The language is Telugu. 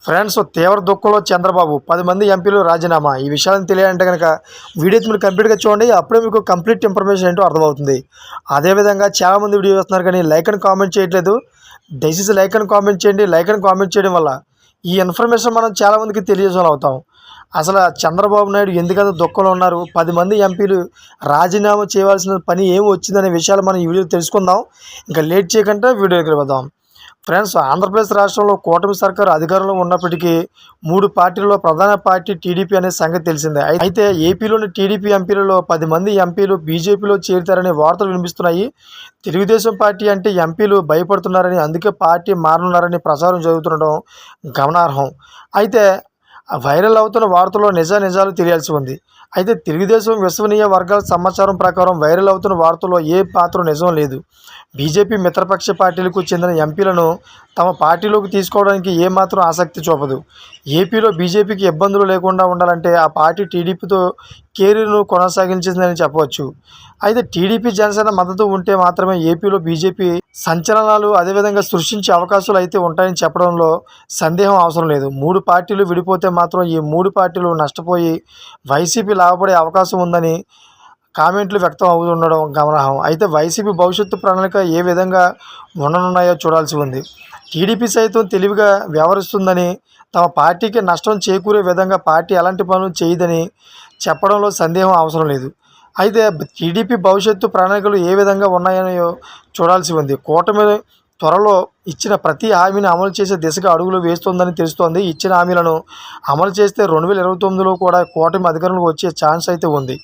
ఫ్రెండ్స్, తీవ్ర దుఃఖంలో చంద్రబాబు 10 మంది ఎంపీలు రాజీనామా. ఈ విషయాలను తెలియాలంటే కనుక వీడియో మీరు కంప్లీట్గా చూడండి. అప్పుడే మీకు కంప్లీట్ ఇన్ఫర్మేషన్ ఏంటో అర్థమవుతుంది. అదేవిధంగా చాలామంది వీడియో చూస్తున్నారు కానీ లైక్ అని కామెంట్ చేయట్లేదు. దయచేసి లైక్ అని కామెంట్ చేయండి. లైక్ అని కామెంట్ చేయడం వల్ల ఈ ఇన్ఫర్మేషన్ మనం చాలామందికి తెలియజేయాలి అవుతాం. అసలు చంద్రబాబు నాయుడు ఎందుకంత దుఃఖంలో ఉన్నారు, 10 మంది ఎంపీలు రాజీనామా చేయవలసిన పని ఏమి వచ్చిందనే విషయాలు మనం ఈ వీడియో తెలుసుకుందాం. ఇంకా లేట్ చేయకుండా వీడియోకి వెళ్దాం. ఫ్రెండ్స్, ఆంధ్రప్రదేశ్ రాష్ట్రంలో కూటమి సర్కారు అధికారంలో ఉన్నప్పటికీ 3 పార్టీలలో ప్రధాన పార్టీ టీడీపీ అనే సంగతి తెలిసిందే. అయితే ఏపీలోని టీడీపీ ఎంపీలలో 10 మంది ఎంపీలు బీజేపీలో చేరుతారనే వార్తలు వినిపిస్తున్నాయి. తెలుగుదేశం పార్టీ అంటే ఎంపీలు భయపడుతున్నారని, అందుకే పార్టీ మారనున్నారని ప్రచారం జరుగుతుండడం గమనార్హం. అయితే వైరల్ అవుతున్న వార్తల్లో నిజాలు తెలియాల్సి ఉంది. అయితే తెలుగుదేశం విశ్వసనీయ వర్గాల సమాచారం ప్రకారం వైరల్ అవుతున్న వార్తల్లో ఏ మాత్రం నిజం లేదు. బీజేపీ మిత్రపక్ష పార్టీలకు చెందిన ఎంపీలను తమ పార్టీలోకి తీసుకోవడానికి ఏమాత్రం ఆసక్తి చూపదు. ఏపీలో బీజేపీకి ఇబ్బందులు లేకుండా ఉండాలంటే ఆ పార్టీ టీడీపీతో కెరీర్ను కొనసాగించిందని చెప్పవచ్చు. అయితే టీడీపీ జనసేన మద్దతు ఉంటే మాత్రమే ఏపీలో బీజేపీ సంచలనాలు అదేవిధంగా సృష్టించే అవకాశాలు అయితే ఉంటాయని చెప్పడంలో సందేహం అవసరం లేదు. 3 పార్టీలు విడిపోతే మాత్రం ఈ 3 పార్టీలు నష్టపోయి వైసీపీ లాభపడే అవకాశం ఉందని కామెంట్లు వ్యక్తం అవుతుండడం గమనార్హం. అయితే వైసీపీ భవిష్యత్తు ప్రణాళిక ఏ విధంగా ఉండనున్నాయో చూడాల్సి ఉంది. టీడీపీ సైతం తెలివిగా వ్యవహరిస్తుందని, తమ పార్టీకి నష్టం చేకూరే విధంగా పార్టీ ఎలాంటి పనులు చేయదని చెప్పడంలో సందేహం అవసరం లేదు. అయితే టీడీపీ భవిష్యత్తు ప్రణాళికలు ఏ విధంగా ఉన్నాయో చూడాల్సి ఉంది. కూటమి త్వరలో ఇచ్చిన ప్రతి హామీని అమలు చేసే దిశగా అడుగులు వేస్తోందని తెలుస్తోంది. ఇచ్చిన హామీలను అమలు చేస్తే 2029లో కూడా కూటమి అధికారంలోకి వచ్చే ఛాన్స్ అయితే ఉంది.